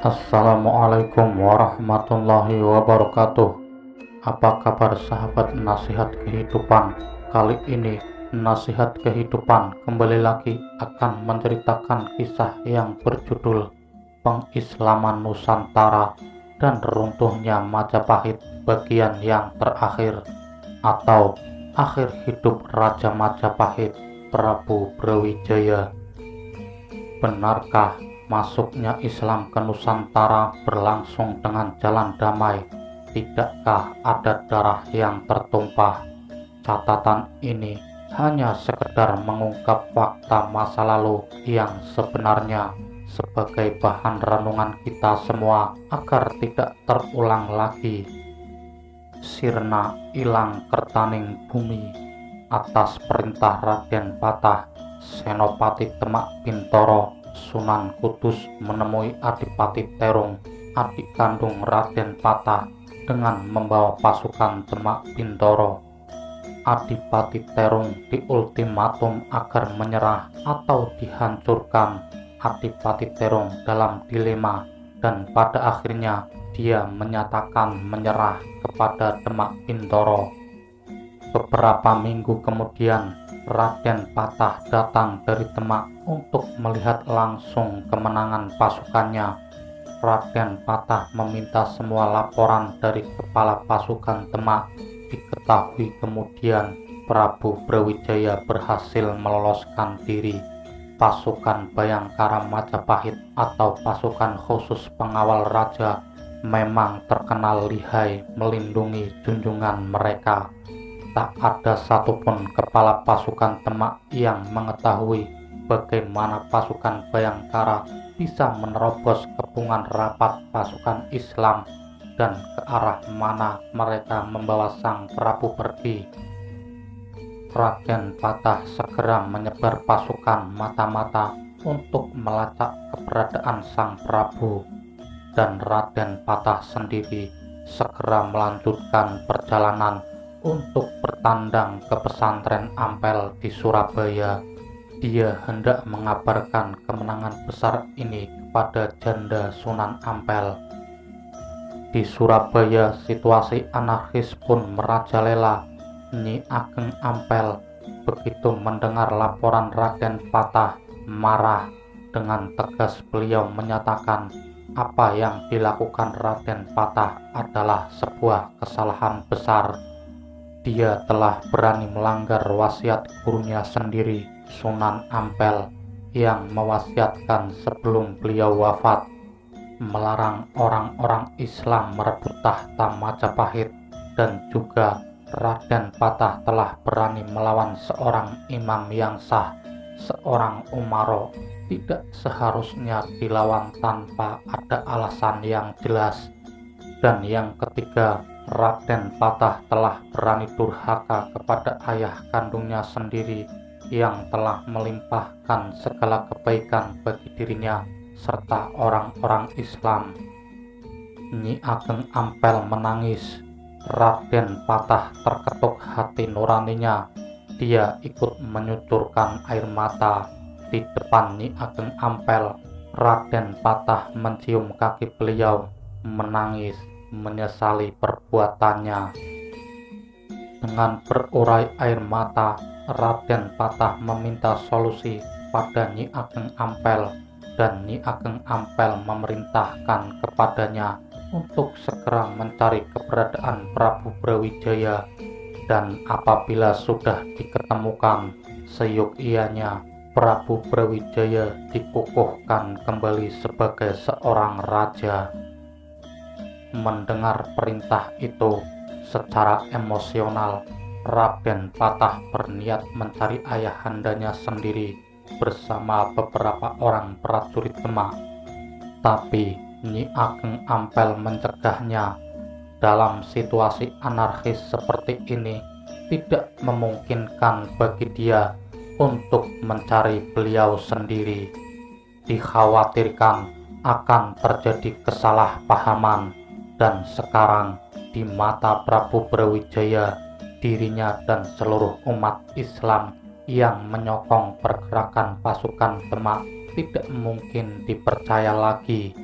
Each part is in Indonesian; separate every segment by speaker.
Speaker 1: Assalamualaikum warahmatullahi wabarakatuh. Apa kabar sahabat nasihat kehidupan? Kali ini nasihat kehidupan kembali lagi akan menceritakan kisah yang berjudul Pengislaman Nusantara dan Runtuhnya Majapahit bagian yang terakhir, atau akhir hidup Raja Majapahit Prabu Brawijaya. Benarkah masuknya Islam ke Nusantara berlangsung dengan jalan damai? Tidakkah ada darah yang tertumpah? Catatan ini hanya sekedar mengungkap fakta masa lalu yang sebenarnya sebagai bahan renungan kita semua agar tidak terulang lagi. Sirna ilang kertaning bumi atas perintah Raden Patah. Senopati Demak Bintoro Sunan Kudus menemui Adipati Terung, adik kandung Raden Patah, dengan membawa pasukan Demak Bintoro. Adipati Terung diultimatum agar menyerah atau dihancurkan. Adipati Terung dalam dilema dan pada akhirnya dia menyatakan menyerah kepada Demak Bintoro. Beberapa minggu kemudian Raden Patah datang dari Demak untuk melihat langsung kemenangan pasukannya. Raden Patah meminta semua laporan dari kepala pasukan Demak. Diketahui kemudian Prabu Brawijaya berhasil meloloskan diri. Pasukan Bayangkara Majapahit atau pasukan khusus pengawal raja memang terkenal lihai melindungi junjungan mereka. Tak ada satupun kepala pasukan Demak yang mengetahui bagaimana pasukan Bayangkara bisa menerobos kepungan rapat pasukan Islam dan ke arah mana mereka membawa sang Prabu pergi. Raden Patah segera menyebar pasukan mata-mata untuk melacak keberadaan sang Prabu, dan Raden Patah sendiri segera melanjutkan perjalanan untuk bertandang ke pesantren Ampel di Surabaya. Dia hendak mengabarkan kemenangan besar ini kepada Janda Sunan Ampel. Di Surabaya situasi anarkis pun merajalela. Nyi Ageng Ampel begitu mendengar laporan Raden Patah marah. Dengan tegas beliau menyatakan apa yang dilakukan Raden Patah adalah sebuah kesalahan besar. Dia telah berani melanggar wasiat gurunya sendiri, Sunan Ampel, yang mewasiatkan sebelum beliau wafat, melarang orang-orang Islam merebut tahta Majapahit, dan juga Raden Patah telah berani melawan seorang imam yang sah, seorang umaro, tidak seharusnya dilawan tanpa ada alasan yang jelas. Dan yang ketiga, Raden Patah telah berani durhaka kepada ayah kandungnya sendiri yang telah melimpahkan segala kebaikan bagi dirinya serta orang-orang Islam. Nyi Ageng Ampel menangis. Raden Patah terketuk hati nuraninya. Dia ikut menyucurkan air mata. Di depan Nyi Ageng Ampel, Raden Patah mencium kaki beliau, menangis, menyesali perbuatannya. Dengan berurai air mata, Raden Patah meminta solusi pada Nyi Ageng Ampel, dan Nyi Ageng Ampel memerintahkan kepadanya untuk segera mencari keberadaan Prabu Brawijaya, dan apabila sudah diketemukan, seyogyanya Prabu Brawijaya dikukuhkan kembali sebagai seorang raja. Mendengar perintah itu, secara emosional, Raden Patah berniat mencari ayahandanya sendiri bersama beberapa orang prajurit Demak. Tapi Nyi Ageng Ampel mencegahnya. Dalam situasi anarkis seperti ini, tidak memungkinkan bagi dia untuk mencari beliau sendiri. Dikhawatirkan akan terjadi kesalahpahaman. Dan sekarang di mata Prabu Brawijaya, dirinya dan seluruh umat Islam yang menyokong pergerakan pasukan Demak tidak mungkin dipercaya lagi.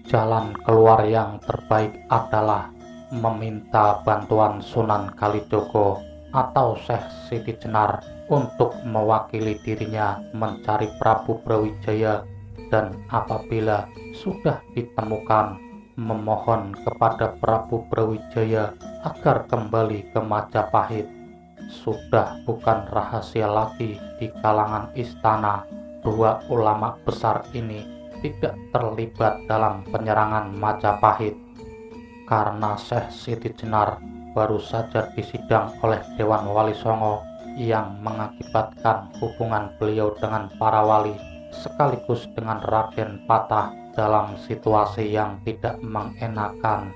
Speaker 1: Jalan keluar yang terbaik adalah meminta bantuan Sunan Kalijogo atau Syekh Siti Jenar untuk mewakili dirinya mencari Prabu Brawijaya, dan apabila sudah ditemukan, memohon kepada Prabu Brawijaya agar kembali ke Majapahit. Sudah bukan rahasia lagi di kalangan istana, dua ulama besar ini tidak terlibat dalam penyerangan Majapahit, karena Syekh Siti Jenar baru saja disidang oleh Dewan Wali Songo yang mengakibatkan hubungan beliau dengan para wali sekaligus dengan Raden Patah dalam situasi yang tidak mengenakan.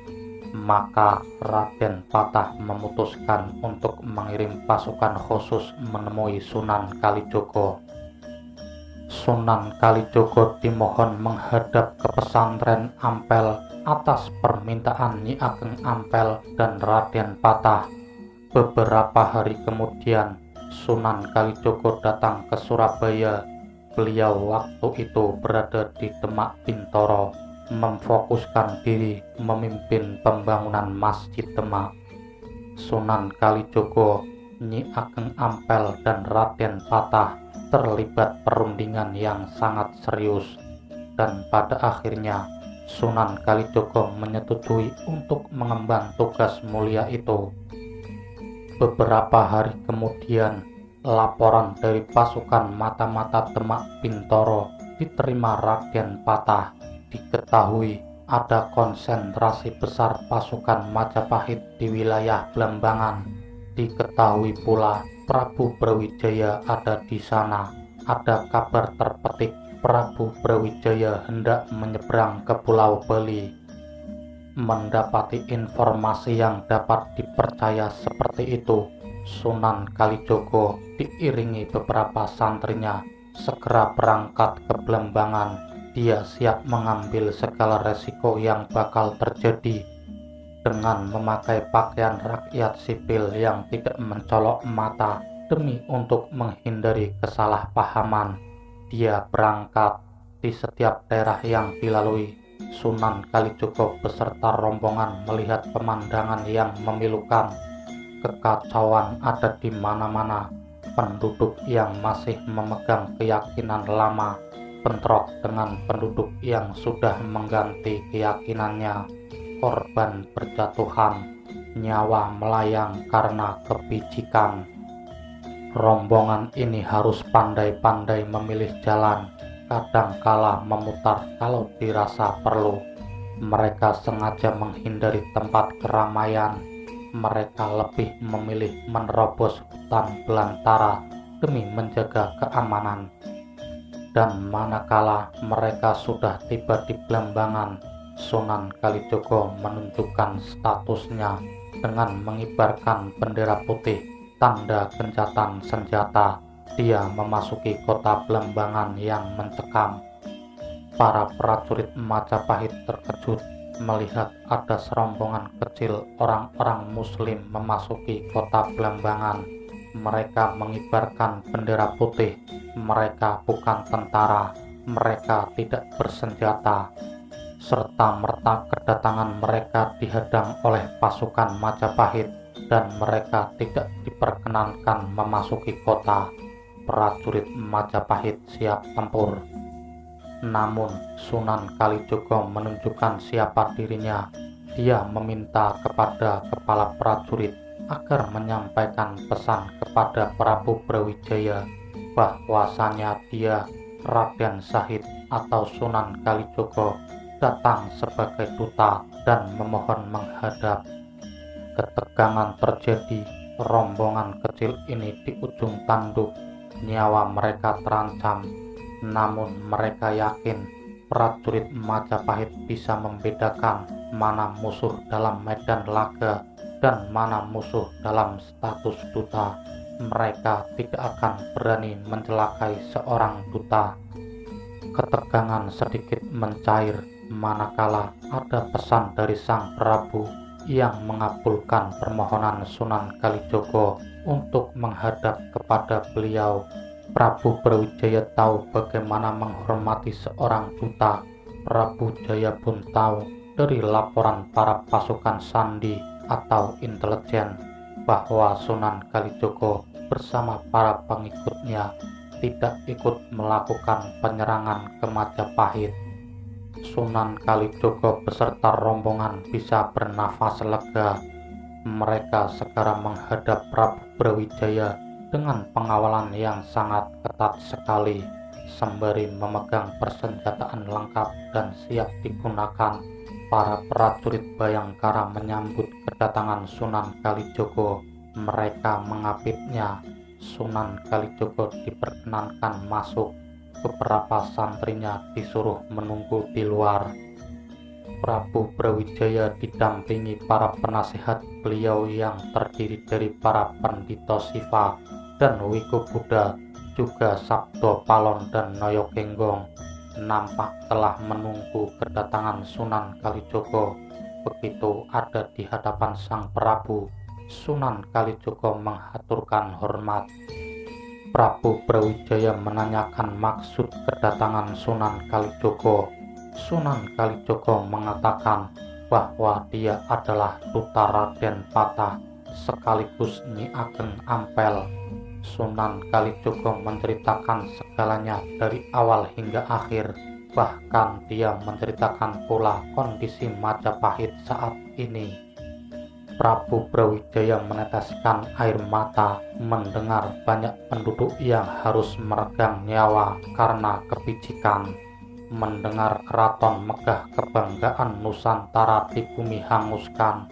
Speaker 1: Maka Raden Patah memutuskan untuk mengirim pasukan khusus menemui Sunan Kalijogo. Sunan Kalijogo dimohon menghadap ke pesantren Ampel atas permintaan Nyi Ageng Ampel dan Raden Patah. Beberapa hari kemudian, Sunan Kalijogo datang ke Surabaya. Beliau waktu itu berada di Demak Bintoro, memfokuskan diri memimpin pembangunan Masjid Demak. Sunan Kalijogo, Nyi Ageng Ampel, dan Raden Patah terlibat perundingan yang sangat serius, dan pada akhirnya Sunan Kalijogo menyetujui untuk mengemban tugas mulia itu. Beberapa hari kemudian, laporan dari pasukan mata-mata Demak Bintoro diterima Raden Patah. Diketahui ada konsentrasi besar pasukan Majapahit di wilayah Blambangan. Diketahui pula Prabu Brawijaya ada di sana. Ada kabar terpetik Prabu Brawijaya hendak menyeberang ke Pulau Bali. Mendapati informasi yang dapat dipercaya seperti itu, Sunan Kalijogo diiringi beberapa santrinya segera berangkat ke Blambangan. Dia siap mengambil segala resiko yang bakal terjadi. Dengan memakai pakaian rakyat sipil yang tidak mencolok mata demi untuk menghindari kesalahpahaman, dia berangkat. Di setiap daerah yang dilalui, Sunan Kalijogo beserta rombongan melihat pemandangan yang memilukan. Kekacauan ada di mana-mana. Penduduk yang masih memegang keyakinan lama bentrok dengan penduduk yang sudah mengganti keyakinannya. Korban berjatuhan, nyawa melayang karena kepicikan. Rombongan ini harus pandai-pandai memilih jalan, kadangkala memutar kalau dirasa perlu. Mereka sengaja menghindari tempat keramaian. Mereka lebih memilih menerobos hutan belantara demi menjaga keamanan. Dan manakala mereka sudah tiba di Blambangan, Sunan Kalijogo menunjukkan statusnya dengan mengibarkan bendera putih, tanda gencatan senjata. Dia memasuki kota Blambangan yang mencekam. Para prajurit Majapahit terkejut melihat ada serombongan kecil orang-orang Muslim memasuki kota Blambangan. Mereka mengibarkan bendera putih. Mereka bukan tentara. Mereka tidak bersenjata. Serta-merta kedatangan mereka dihadang oleh pasukan Majapahit dan mereka tidak diperkenankan memasuki kota. Prajurit Majapahit siap tempur. Namun Sunan Kalijogo menunjukkan siapa dirinya. Dia meminta kepada kepala prajurit agar menyampaikan pesan kepada Prabu Brawijaya bahwasanya dia, Raden Syahid atau Sunan Kalijogo, datang sebagai duta dan memohon menghadap. Ketegangan terjadi. Rombongan kecil ini di ujung tanduk. Nyawa mereka terancam. Namun mereka yakin prajurit Majapahit bisa membedakan mana musuh dalam medan laga dan mana musuh dalam status duta. Mereka tidak akan berani mencelakai seorang duta. Ketegangan sedikit mencair manakala ada pesan dari Sang Prabu yang mengabulkan permohonan Sunan Kalijogo untuk menghadap kepada beliau. Prabu Brawijaya tahu bagaimana menghormati seorang duta. Prabu Jaya pun tahu dari laporan para pasukan sandi atau intelijen bahwa Sunan Kalijogo bersama para pengikutnya tidak ikut melakukan penyerangan ke Majapahit. Sunan Kalijogo beserta rombongan bisa bernafas lega. Mereka segera menghadap Prabu Brawijaya dengan pengawalan yang sangat ketat sekali, sembari memegang persenjataan lengkap dan siap digunakan. Para prajurit Bayangkara menyambut kedatangan Sunan Kalijogo. Mereka mengapitnya. Sunan Kalijogo diperkenankan masuk. Beberapa santrinya disuruh menunggu di luar. Prabu Brawijaya didampingi para penasihat beliau yang terdiri dari para Pandita Siva dan Wiku Buddha, juga Sabdo Palon dan Noyo Genggong, nampak telah menunggu kedatangan Sunan Kalijogo. Begitu ada di hadapan sang Prabu, Sunan Kalijogo menghaturkan hormat. Prabu Brawijaya menanyakan maksud kedatangan Sunan Kalijogo. Sunan Kalijogo mengatakan bahwa dia adalah duta Raden Patah sekaligus Nyi Ageng Ampel. Sunan Kalijogo menceritakan segalanya dari awal hingga akhir. Bahkan dia menceritakan pula kondisi Majapahit saat ini. Prabu Brawijaya meneteskan air mata mendengar banyak penduduk yang harus meregang nyawa karena kepicikan. Mendengar keraton megah kebanggaan Nusantara di bumi hanguskan,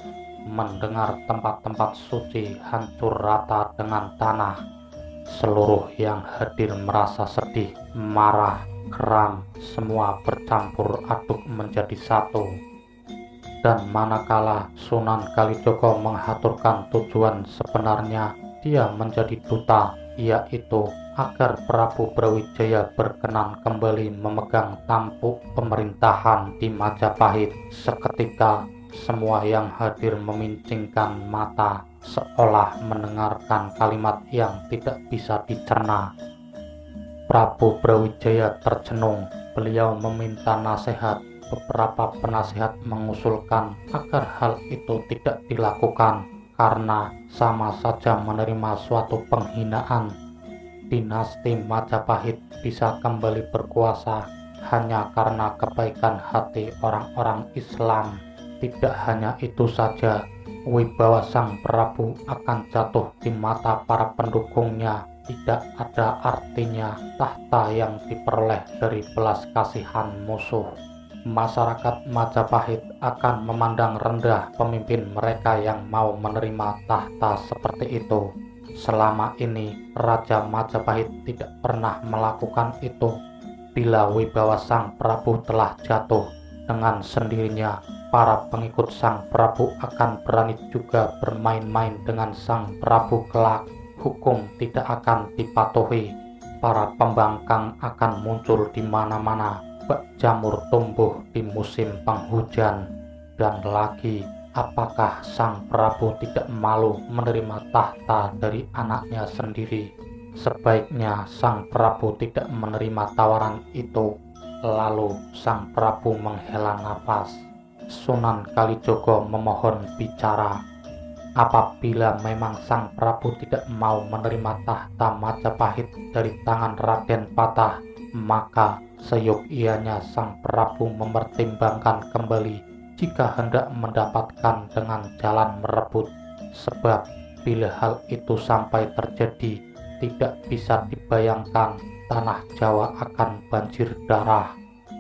Speaker 1: mendengar tempat-tempat suci hancur rata dengan tanah. Seluruh yang hadir merasa sedih, marah, geram, semua bercampur aduk menjadi satu. Dan manakala Sunan Kalijogo menghaturkan tujuan sebenarnya dia menjadi duta, yaitu agar Prabu Brawijaya berkenan kembali memegang tampuk pemerintahan di Majapahit. Seketika semua yang hadir memincingkan mata seolah mendengarkan kalimat yang tidak bisa dicerna. Prabu Brawijaya tercenung. Beliau meminta nasihat. Beberapa penasihat mengusulkan agar hal itu tidak dilakukan karena sama saja menerima suatu penghinaan. Dinasti Majapahit bisa kembali berkuasa hanya karena kebaikan hati orang-orang Islam. Tidak hanya itu saja, wibawa sang Prabu akan jatuh di mata para pendukungnya. Tidak ada artinya tahta yang diperoleh dari belas kasihan musuh. Masyarakat Majapahit akan memandang rendah pemimpin mereka yang mau menerima tahta seperti itu. Selama ini Raja Majapahit tidak pernah melakukan itu. Bila wibawa sang Prabu telah jatuh, dengan sendirinya para pengikut sang Prabu akan berani juga bermain-main dengan sang Prabu kelak. Hukum tidak akan dipatuhi. Para pembangkang akan muncul di mana-mana. Bak jamur tumbuh di musim penghujan. Dan lagi, apakah sang Prabu tidak malu menerima tahta dari anaknya sendiri? Sebaiknya sang Prabu tidak menerima tawaran itu. Lalu sang Prabu menghela nafas. Sunan Kalijogo memohon bicara. Apabila memang sang Prabu tidak mau menerima tahta Majapahit dari tangan Raden Patah, maka seyogyanya sang Prabu mempertimbangkan kembali jika hendak mendapatkan dengan jalan merebut. Sebab bila hal itu sampai terjadi, tidak bisa dibayangkan tanah Jawa akan banjir darah.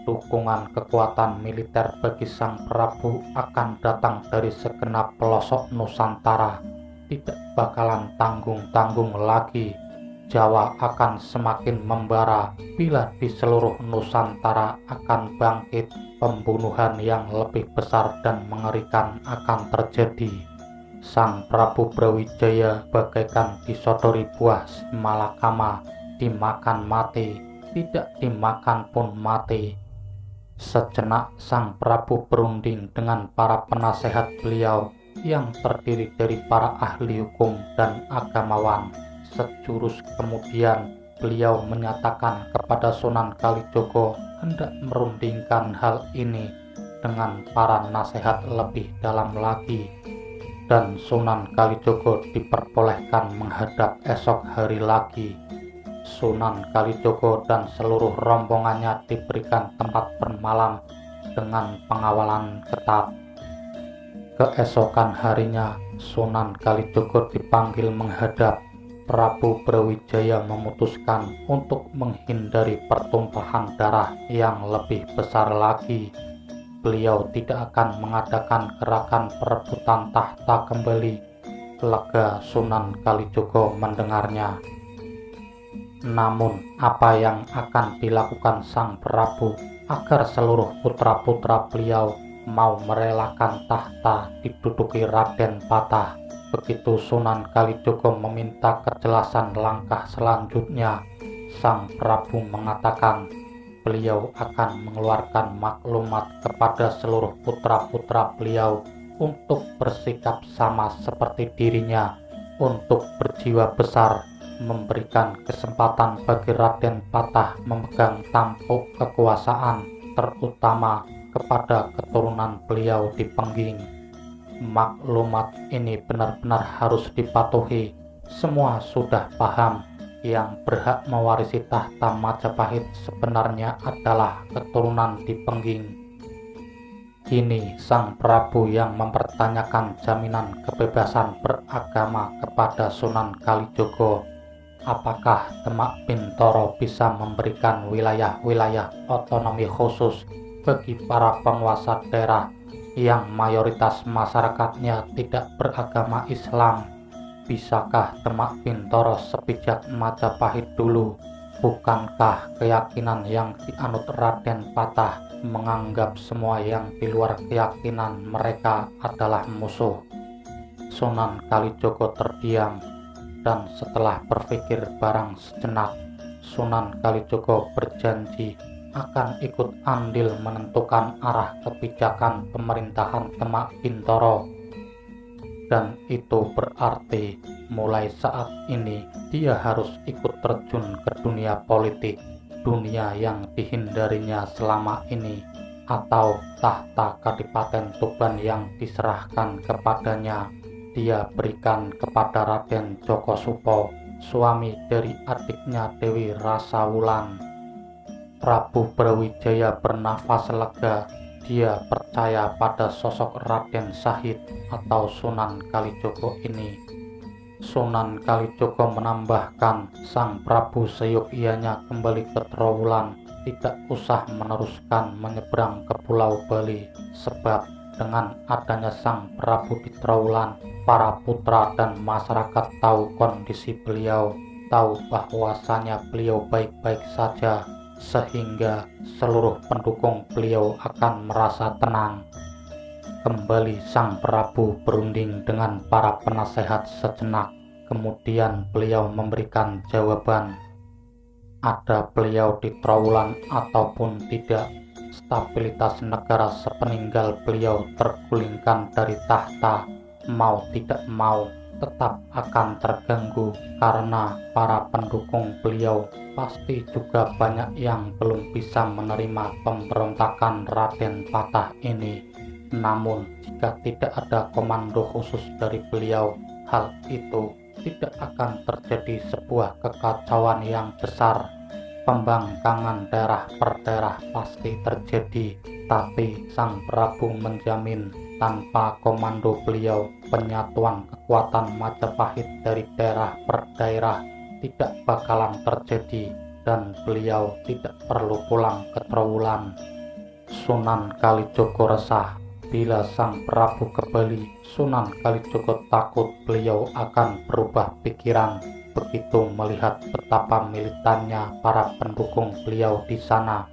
Speaker 1: Dukungan kekuatan militer bagi sang Prabu akan datang dari segenap pelosok Nusantara. Tidak bakalan tanggung-tanggung lagi. Jawa akan semakin membara bila di seluruh Nusantara akan bangkit pembunuhan yang lebih besar dan mengerikan akan terjadi. Sang Prabu Brawijaya bagaikan disodori buah malakama, dimakan mati, tidak dimakan pun mati. Sejenak sang Prabu berunding dengan para penasehat beliau yang terdiri dari para ahli hukum dan agamawan. Sejurus kemudian beliau menyatakan kepada Sunan Kalijogo hendak merundingkan hal ini dengan para nasihat lebih dalam lagi, dan Sunan Kalijogo diperbolehkan menghadap esok hari lagi. Sunan Kalijogo dan seluruh rombongannya diberikan tempat bermalam dengan pengawalan ketat. Keesokan harinya, Sunan Kalijogo dipanggil menghadap. Prabu Brawijaya memutuskan untuk menghindari pertumpahan darah yang lebih besar lagi. Beliau tidak akan mengadakan gerakan perebutan tahta kembali. Lega Sunan Kalijogo mendengarnya. Namun, apa yang akan dilakukan Sang Prabu agar seluruh putra-putra beliau mau merelakan tahta diduduki Raden Patah? Begitu Sunan Kalijogo meminta kejelasan langkah selanjutnya, Sang Prabu mengatakan beliau akan mengeluarkan maklumat kepada seluruh putra-putra beliau untuk bersikap sama seperti dirinya, untuk berjiwa besar, memberikan kesempatan bagi Raden Patah memegang tampuk kekuasaan, terutama kepada keturunan beliau di Pengging. Maklumat ini benar-benar harus dipatuhi. Semua sudah paham, yang berhak mewarisi tahta Majapahit sebenarnya adalah keturunan di Pengging. Kini Sang Prabu yang mempertanyakan jaminan kebebasan beragama kepada Sunan Kalijogo. Apakah Demak Bintoro bisa memberikan wilayah-wilayah otonomi khusus bagi para penguasa daerah yang mayoritas masyarakatnya tidak beragama Islam? Bisakah Demak Bintoro sepijak Majapahit dulu? Bukankah keyakinan yang dianut Raden Patah menganggap semua yang di luar keyakinan mereka adalah musuh? Sunan Kalijogo terdiam, dan setelah berpikir barang sejenak, Sunan Kalijogo berjanji akan ikut andil menentukan arah kebijakan pemerintahan Demak Bintoro. Dan itu berarti mulai saat ini dia harus ikut terjun ke dunia politik, dunia yang dihindarinya selama ini, atau tahta Kadipaten Tuban yang diserahkan kepadanya dia berikan kepada Raden Djoko Supo, suami dari adiknya Dewi Rasawulan. Prabu Brawijaya bernafas lega. Dia percaya pada sosok Raden Syahid atau Sunan Kalijogo ini. Sunan Kalijogo menambahkan, Sang Prabu seyogyanya kembali ke Trowulan, tidak usah meneruskan menyeberang ke Pulau Bali, sebab dengan adanya Sang Prabu di Trowulan, para putra dan masyarakat tahu kondisi beliau, tahu bahwasanya beliau baik-baik saja, sehingga seluruh pendukung beliau akan merasa tenang. Kembali Sang Prabu berunding dengan para penasehat sejenak, kemudian beliau memberikan jawaban. Ada beliau di Trowulan ataupun tidak, stabilitas negara sepeninggal beliau tergulingkan dari tahta, mau tidak mau tetap akan terganggu, karena para pendukung beliau pasti juga banyak yang belum bisa menerima pemberontakan Raden Patah ini. Namun jika tidak ada komando khusus dari beliau, hal itu tidak akan terjadi sebuah kekacauan yang besar. Pembangkangan daerah per daerah pasti terjadi, tapi Sang Prabu menjamin tanpa komando beliau, penyatuan kekuatan Majapahit dari daerah per daerah tidak bakalan terjadi, dan beliau tidak perlu pulang ke Trowulan. Sunan Kalijogo resah. Bila Sang Prabu ke Bali, Sunan Kalijogo takut beliau akan berubah pikiran begitu melihat betapa militannya para pendukung beliau di sana.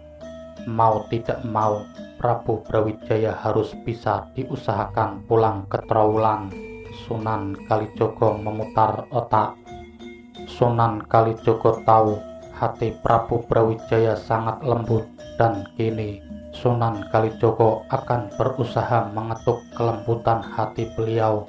Speaker 1: Mau tidak mau, Prabu Brawijaya harus bisa diusahakan pulang ke Trowulan. Sunan Kalijogo memutar otak. Sunan Kalijogo tahu hati Prabu Brawijaya sangat lembut, dan kini Sunan Kalijogo akan berusaha mengetuk kelembutan hati beliau.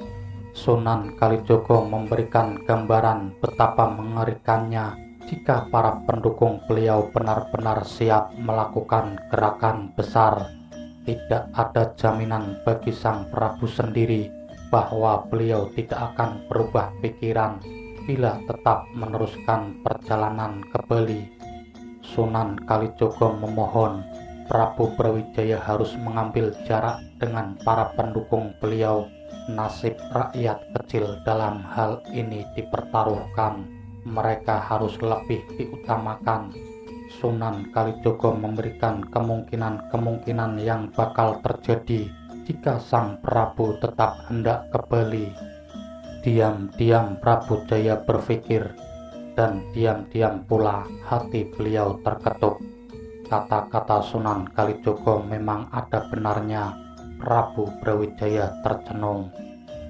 Speaker 1: Sunan Kalijogo memberikan gambaran betapa mengerikannya Jika para pendukung beliau benar-benar siap melakukan gerakan besar, tidak ada jaminan bagi Sang Prabu sendiri bahwa beliau tidak akan berubah pikiran bila tetap meneruskan perjalanan ke Bali. Sunan Kalijogo memohon Prabu Brawijaya harus mengambil jarak dengan para pendukung beliau. Nasib rakyat kecil dalam hal ini dipertaruhkan. Mereka harus lebih diutamakan. Sunan Kalijogo memberikan kemungkinan-kemungkinan yang bakal terjadi jika Sang Prabu tetap hendak ke Bali. Diam-diam Prabu Jaya berpikir, dan diam-diam pula hati beliau terketuk. Kata-kata Sunan Kalijogo memang ada benarnya. Prabu Brawijaya tercenung.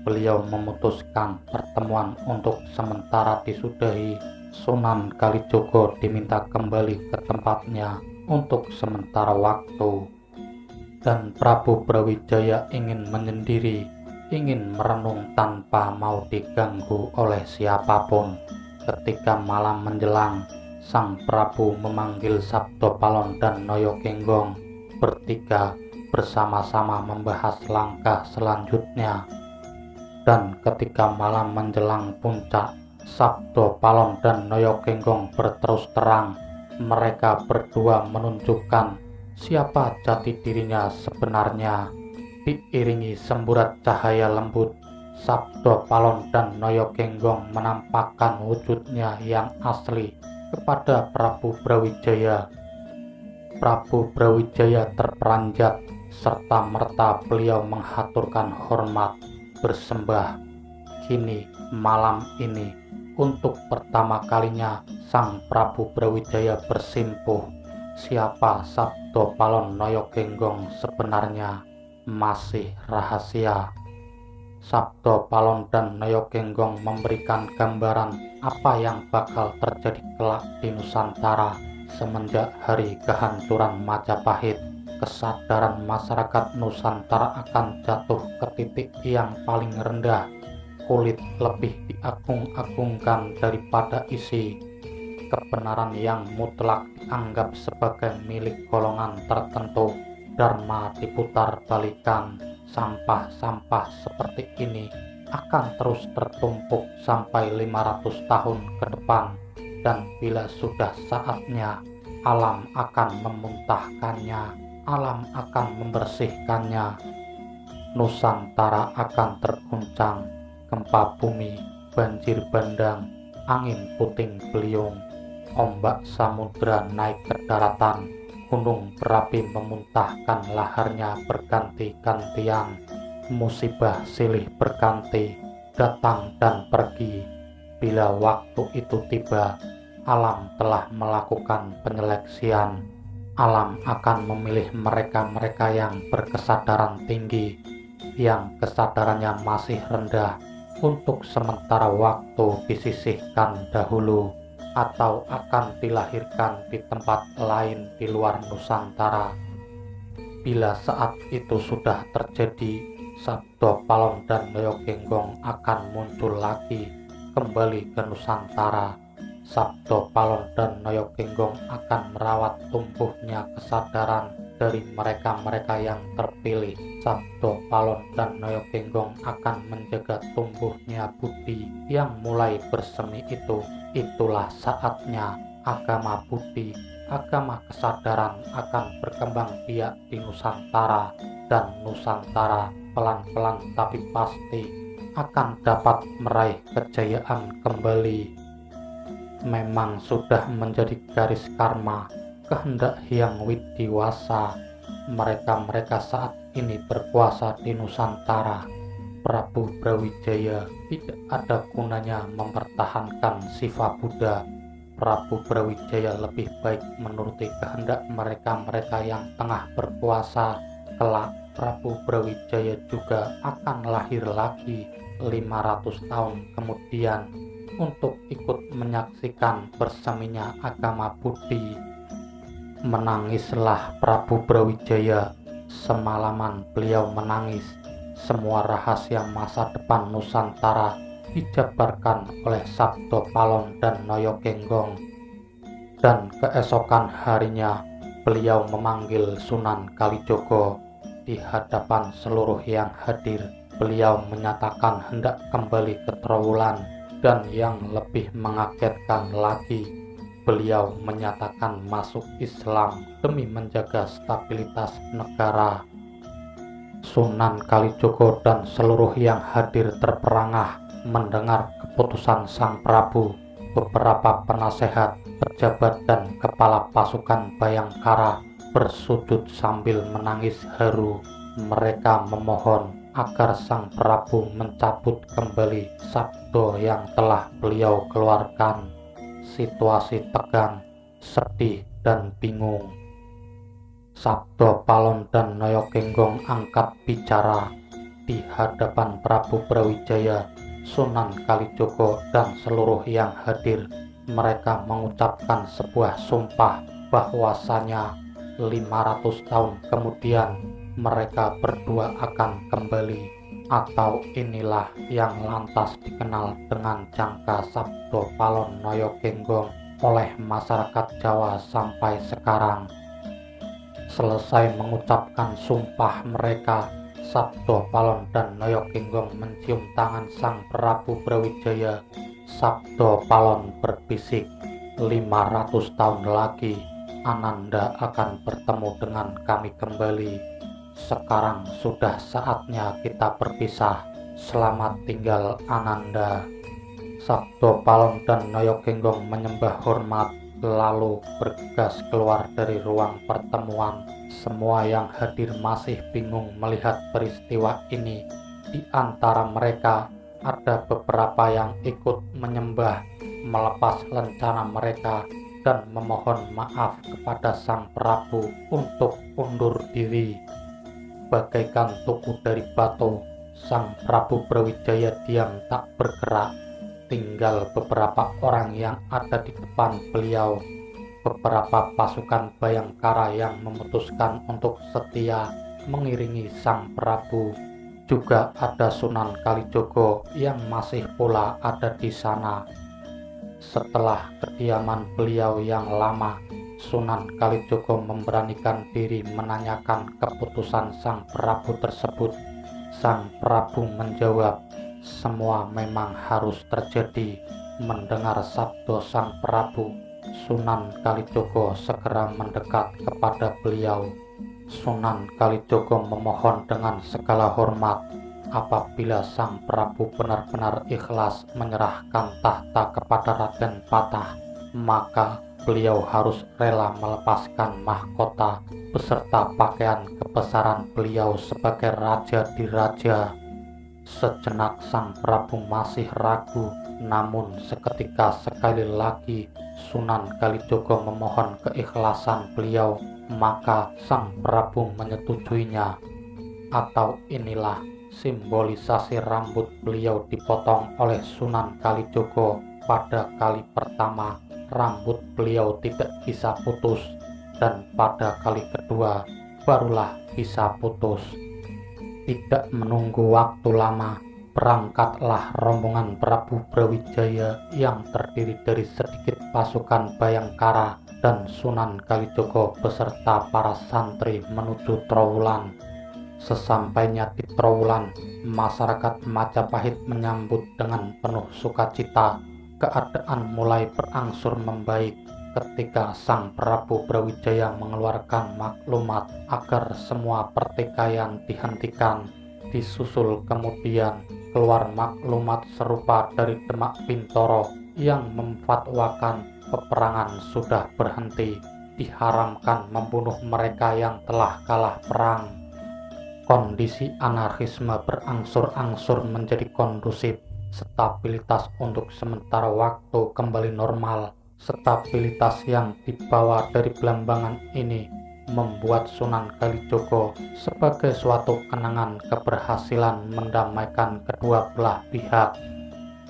Speaker 1: Beliau memutuskan pertemuan untuk sementara disudahi. Sunan Kalijogo diminta kembali ke tempatnya untuk sementara waktu. Dan Prabu Brawijaya ingin menyendiri, ingin merenung tanpa mau diganggu oleh siapapun. Ketika malam menjelang, Sang Prabu memanggil Sabdopalon dan Noyokenggong. Bertiga bersama-sama membahas langkah selanjutnya. Dan ketika malam menjelang puncak, Sabdopalon dan Noyokenggong berterus terang. Mereka berdua menunjukkan siapa jati dirinya sebenarnya. Diiringi semburat cahaya lembut, Sabdopalon dan Noyokenggong menampakkan wujudnya yang asli kepada Prabu Brawijaya. Prabu Brawijaya terperanjat, serta merta beliau menghaturkan hormat, bersembah. Kini malam ini untuk pertama kalinya Sang Prabu Brawijaya bersimpuh. Siapa Sabdopalon Noyokenggong sebenarnya masih rahasia. Sabdopalon dan Noyokenggong memberikan gambaran apa yang bakal terjadi kelak di Nusantara semenjak hari kehancuran Majapahit. Kesadaran masyarakat Nusantara akan jatuh ke titik yang paling rendah. Kulit lebih diagung-agungkan daripada isi. Kebenaran yang mutlak dianggap sebagai milik golongan tertentu. Dharma diputar balikan. Sampah-sampah seperti ini akan terus tertumpuk sampai 500 tahun ke depan. Dan bila sudah saatnya, alam akan memuntahkannya. Alam akan membersihkannya. Nusantara akan terguncang, gempa bumi, banjir bandang, angin puting beliung, ombak samudra naik ke daratan, gunung berapi memuntahkan laharnya berganti-gantian, musibah silih berganti, datang dan pergi. Bila waktu itu tiba, alam telah melakukan penyeleksian. Alam akan memilih mereka-mereka yang berkesadaran tinggi, yang kesadarannya masih rendah, untuk sementara waktu disisihkan dahulu, atau akan dilahirkan di tempat lain di luar Nusantara. Bila saat itu sudah terjadi, Sabdopalon dan Noyokenggong akan muncul lagi, kembali ke Nusantara. Sabdopalon dan Noyokenggong akan merawat tumbuhnya kesadaran dari mereka-mereka yang terpilih. Sabdopalon dan Noyokenggong akan menjaga tumbuhnya budi yang mulai bersemi itu. Itulah saatnya agama budi, agama kesadaran akan berkembang biak di Nusantara, dan Nusantara pelan-pelan tapi pasti akan dapat meraih kejayaan kembali. Memang sudah menjadi garis karma, kehendak Hyang Widiwasa. Mereka-mereka saat ini berkuasa di Nusantara. Prabu Brawijaya tidak ada gunanya mempertahankan Siva Buddha. Prabu Brawijaya lebih baik menuruti kehendak mereka-mereka yang tengah berkuasa. Kelak Prabu Brawijaya juga akan lahir lagi 500 tahun kemudian untuk ikut menyaksikan berseminya agama budi. Menangislah Prabu Brawijaya. Semalaman beliau menangis. Semua rahasia masa depan Nusantara dijabarkan oleh Sabdopalon dan Noyokenggong. Dan keesokan harinya beliau memanggil Sunan Kalijogo di hadapan seluruh yang hadir. Beliau menyatakan hendak kembali ke Trowulan, dan yang lebih mengagetkan lagi, beliau menyatakan masuk Islam demi menjaga stabilitas negara. Sunan Kalijogo dan seluruh yang hadir terperangah mendengar keputusan Sang Prabu. Beberapa penasehat, pejabat, dan kepala pasukan Bayangkara bersujud sambil menangis haru. Mereka memohon agar Sang Prabu mencabut kembali sabdo yang telah beliau keluarkan. Situasi tegang, sedih, dan bingung. Sabdo Palon dan Noyokenggong angkat bicara di hadapan Prabu Brawijaya, Sunan Kalijogo, dan seluruh yang hadir. Mereka mengucapkan sebuah sumpah bahwasanya 500 tahun kemudian mereka berdua akan kembali, atau inilah yang lantas dikenal dengan jangka Sabdo Palon Noyokenggong oleh masyarakat Jawa sampai sekarang. Selesai mengucapkan sumpah mereka, Sabdo Palon dan Noyokenggong mencium tangan Sang Prabu Brawijaya. Sabdo Palon berbisik, 500 tahun lagi Ananda akan bertemu dengan kami kembali. Sekarang sudah saatnya kita berpisah. Selamat tinggal Ananda. Sabdo Palon dan Noyokenggong menyembah hormat, lalu bergegas keluar dari ruang pertemuan. Semua yang hadir masih bingung melihat peristiwa ini. Di antara mereka ada beberapa yang ikut menyembah, melepas lencana mereka, dan memohon maaf kepada Sang Prabu untuk undur diri. Bagaikan tugu dari batu, Sang Prabu Brawijaya diam tak bergerak. Tinggal beberapa orang yang ada di depan beliau. Beberapa pasukan Bayangkara yang memutuskan untuk setia mengiringi Sang Prabu. Juga ada Sunan Kalijogo yang masih pula ada di sana. Setelah kediaman beliau yang lama, Sunan Kalijogo memberanikan diri menanyakan keputusan Sang Prabu tersebut. Sang Prabu menjawab, semua memang harus terjadi. Mendengar sabdo Sang Prabu, Sunan Kalijogo segera mendekat kepada beliau. Sunan Kalijogo memohon dengan segala hormat, apabila Sang Prabu benar-benar ikhlas menyerahkan tahta kepada Raden Patah, maka beliau harus rela melepaskan mahkota beserta pakaian kebesaran beliau sebagai raja di raja. Sejenak Sang Prabu masih ragu, namun seketika sekali lagi Sunan Kalijogo memohon keikhlasan beliau, maka Sang Prabu menyetujuinya. Atau inilah simbolisasi rambut beliau dipotong oleh Sunan Kalijogo pada kali pertama. Rambut beliau tidak bisa putus, dan pada kali kedua barulah bisa putus. Tidak menunggu waktu lama, berangkatlah rombongan Prabu Brawijaya yang terdiri dari sedikit pasukan Bayangkara dan Sunan Kalijogo beserta para santri menuju Trowulan. Sesampainya di Trowulan, masyarakat Majapahit menyambut dengan penuh sukacita. Keadaan mulai berangsur membaik ketika Sang Prabu Brawijaya mengeluarkan maklumat agar semua pertikaian dihentikan. Disusul kemudian keluar maklumat serupa dari Demak Bintoro yang memfatwakan peperangan sudah berhenti, diharamkan membunuh mereka yang telah kalah perang. Kondisi anarkisme berangsur-angsur menjadi kondusif. Stabilitas untuk sementara waktu kembali normal. Stabilitas yang dibawa dari Blambangan ini membuat Sunan Kalijogo sebagai suatu kenangan keberhasilan mendamaikan kedua belah pihak,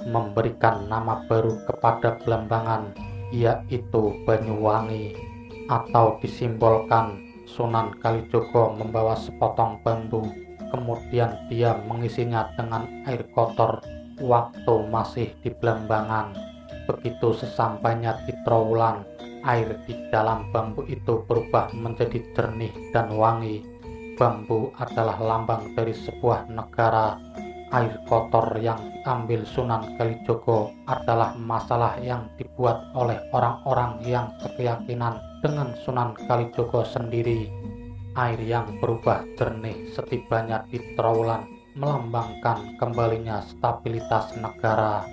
Speaker 1: memberikan nama baru kepada Blambangan, yaitu Banyuwangi, atau disimbolkan Sunan Kalijogo membawa sepotong bambu, kemudian dia mengisinya dengan air kotor waktu masih di Blambangan. Begitu sesampainya di Trowulan, Air di dalam bambu itu berubah menjadi jernih dan wangi. Bambu adalah lambang dari sebuah negara. Air kotor yang diambil Sunan Kalijogo adalah masalah yang dibuat oleh orang-orang yang berkeyakinan dengan Sunan Kalijogo sendiri. Air yang berubah jernih setibanya di Trowulan melambangkan kembalinya stabilitas negara.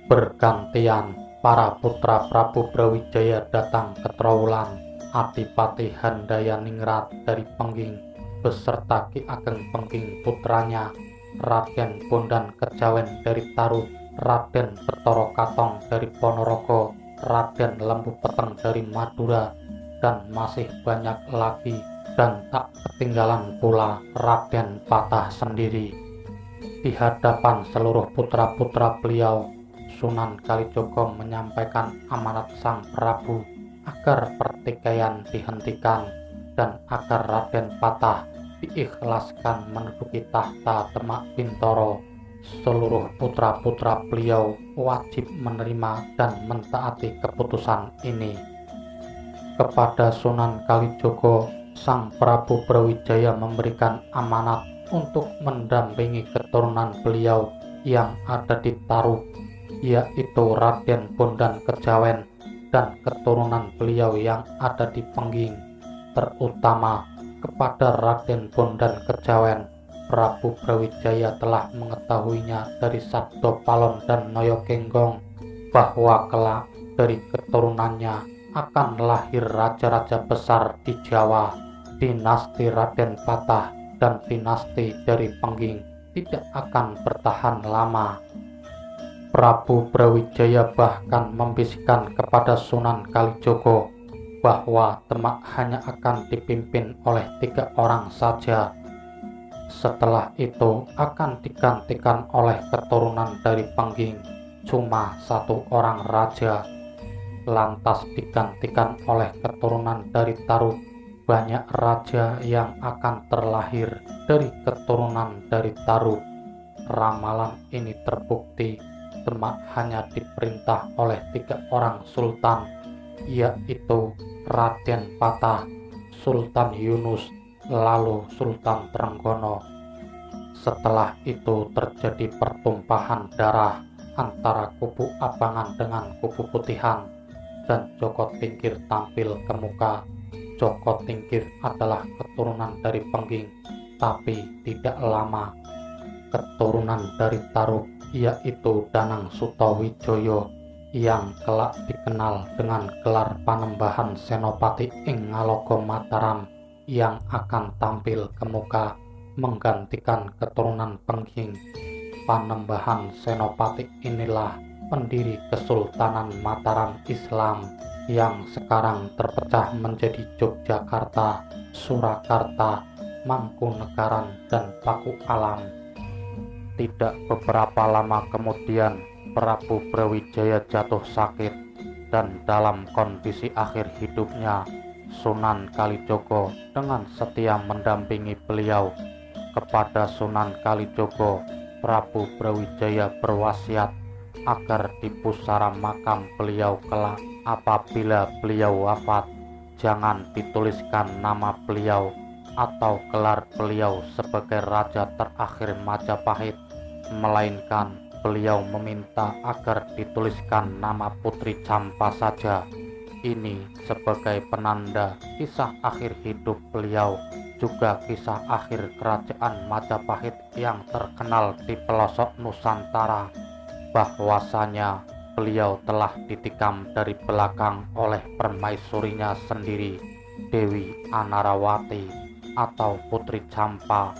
Speaker 1: Bergantian, para putra Prabu Brawijaya datang ke Trowulan. Adipati Handayaningrat dari Pengging beserta Ki Ageng Pengging putranya, Raden Bondan Kejawen dari Tarup, Raden Betara Katong dari Ponorogo, Raden Lembu Peteng dari Madura, dan masih banyak lagi, dan tak ketinggalan pula Raden Patah sendiri. Di hadapan seluruh putra-putra beliau, Sunan Kalijogo menyampaikan amanat Sang Prabu agar pertikaian dihentikan dan agar Raden Patah diikhlaskan menduduki tahta Demak Bintoro. Seluruh putra-putra beliau wajib menerima dan mentaati keputusan ini. Kepada Sunan Kalijogo, Sang Prabu Brawijaya memberikan amanat untuk mendampingi keturunan beliau yang ada di Tarup, yaitu Raden Bondan Kejawen dan keturunan beliau yang ada di Pengging, terutama kepada Raden Bondan Kejawen. Prabu Brawijaya telah mengetahuinya dari Sabdo Palon dan Noyo Kenggong bahwa kelak dari keturunannya akan lahir raja-raja besar di Jawa. Dinasti Raden Patah dan dinasti dari Pengging tidak akan bertahan lama. Prabu Brawijaya bahkan membisikkan kepada Sunan Kalijogo bahwa Demak hanya akan dipimpin oleh 3 orang saja. Setelah itu akan digantikan oleh keturunan dari Pengging, cuma 1 orang raja. Lantas digantikan oleh keturunan dari Tarup, banyak raja yang akan terlahir dari keturunan dari Tarup. Ramalan ini terbukti. Demak hanya diperintah oleh 3 orang sultan, yaitu Raden Patah, Sultan Yunus, lalu Sultan Trenggono. Setelah itu terjadi pertumpahan darah antara kubu Abangan dengan kubu Putihan, dan Joko Tingkir tampil ke muka. Joko Tingkir adalah keturunan dari Pengging, tapi tidak lama keturunan dari Tarup, yaitu Danang Sutawijoyo yang kelak dikenal dengan gelar Panembahan Senopati ing Ngalogo Mataram, yang akan tampil ke muka menggantikan keturunan Pengging. Panembahan Senopati inilah pendiri Kesultanan Mataram Islam yang sekarang terpecah menjadi Yogyakarta, Surakarta, Mangkunegaran, dan Paku Alam. Tidak beberapa lama kemudian Prabu Brawijaya jatuh sakit, dan dalam kondisi akhir hidupnya Sunan Kalijogo dengan setia mendampingi beliau. Kepada Sunan Kalijogo, Prabu Brawijaya berwasiat agar di pusara makam beliau kelak apabila beliau wafat, jangan dituliskan nama beliau atau gelar beliau sebagai raja terakhir Majapahit, melainkan beliau meminta agar dituliskan nama Putri Campa saja. Ini sebagai penanda kisah akhir hidup beliau, juga kisah akhir kerajaan Majapahit yang terkenal di pelosok Nusantara, bahwasanya beliau telah ditikam dari belakang oleh permaisurinya sendiri, Dewi Anarawati atau Putri Campa,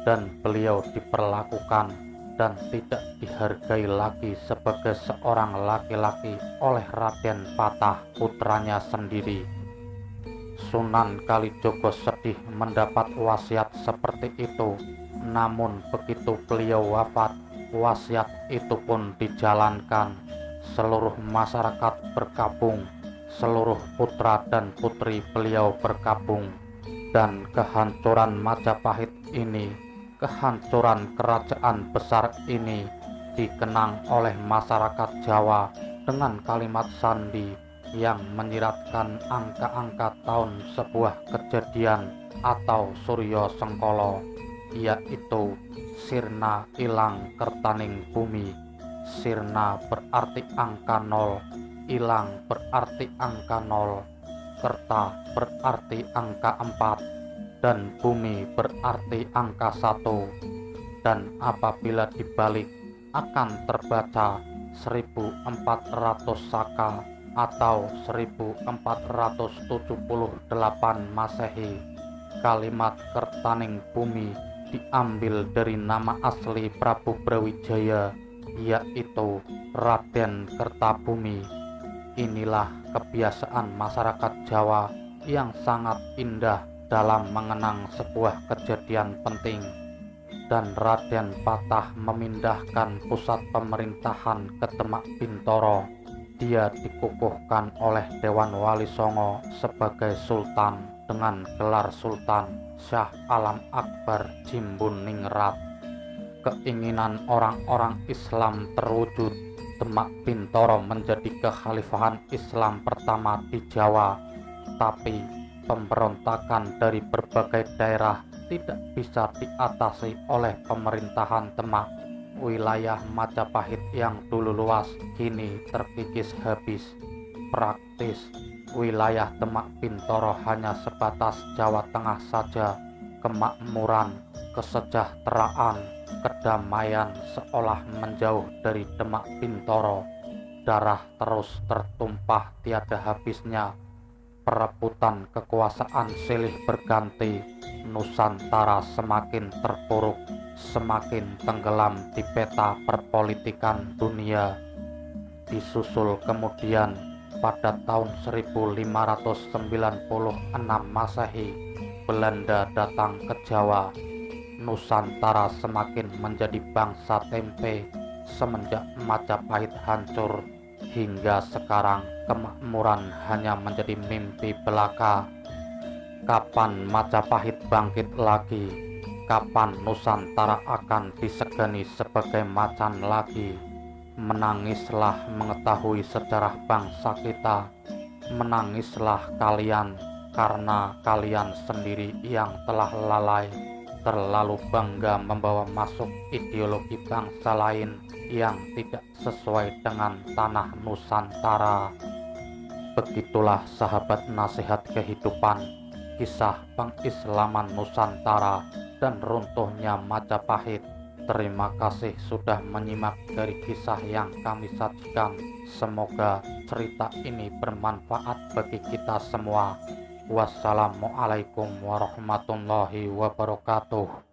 Speaker 1: dan beliau diperlakukan dan tidak dihargai lagi sebagai seorang laki-laki oleh Raden Patah putranya sendiri. Sunan Kalijogo sedih mendapat wasiat seperti itu, namun begitu beliau wafat, wasiat itu pun dijalankan. Seluruh masyarakat berkabung, seluruh putra dan putri beliau berkabung, dan kehancuran Majapahit ini, kehancuran kerajaan besar ini dikenang oleh masyarakat Jawa dengan kalimat sandi yang menyiratkan angka-angka tahun sebuah kejadian atau Surya Sengkala, yaitu sirna ilang kertaning bumi. Sirna berarti angka 0, ilang berarti angka 0, kerta berarti angka 4, dan bumi berarti angka 1. Dan apabila dibalik akan terbaca 1400 Saka atau 1478 Masehi. Kalimat kertaning bumi diambil dari nama asli Prabu Brawijaya, yaitu Raden Kertabumi. Inilah kebiasaan masyarakat Jawa yang sangat indah dalam mengenang sebuah kejadian penting. Dan Raden Patah memindahkan pusat pemerintahan ke Demak Bintoro. Dia dikukuhkan oleh Dewan Wali Songo sebagai Sultan dengan gelar Sultan Syah Alam Akbar Jimbuningrat. Keinginan orang-orang Islam terwujud. Demak Bintoro menjadi kekhalifahan Islam pertama di Jawa. Tapi pemberontakan dari berbagai daerah tidak bisa diatasi oleh pemerintahan Demak. Wilayah Majapahit yang dulu luas kini terkikis habis. Praktis, wilayah Demak Bintoro hanya sebatas Jawa Tengah saja. Kemakmuran, kesejahteraan, kedamaian seolah menjauh dari Demak Bintoro. Darah terus tertumpah tiada habisnya. Perebutan kekuasaan silih berganti. Nusantara semakin terpuruk, semakin tenggelam di peta perpolitikan dunia. Disusul kemudian pada tahun 1596 Masehi, Belanda datang ke Jawa. Nusantara semakin menjadi bangsa tempe. Semenjak Majapahit hancur hingga sekarang, kemakmuran hanya menjadi mimpi belaka. Kapan Majapahit bangkit lagi? Kapan Nusantara akan disegani sebagai macan lagi? Menangislah mengetahui sejarah bangsa kita. Menangislah kalian karena kalian sendiri yang telah lalai, terlalu bangga membawa masuk ideologi bangsa lain yang tidak sesuai dengan tanah Nusantara. Begitulah sahabat nasihat kehidupan, kisah pengislaman Nusantara dan runtuhnya Majapahit. Terima kasih sudah menyimak dari kisah yang kami sajikan. Semoga cerita ini bermanfaat bagi kita semua. Wassalamualaikum warahmatullahi wabarakatuh.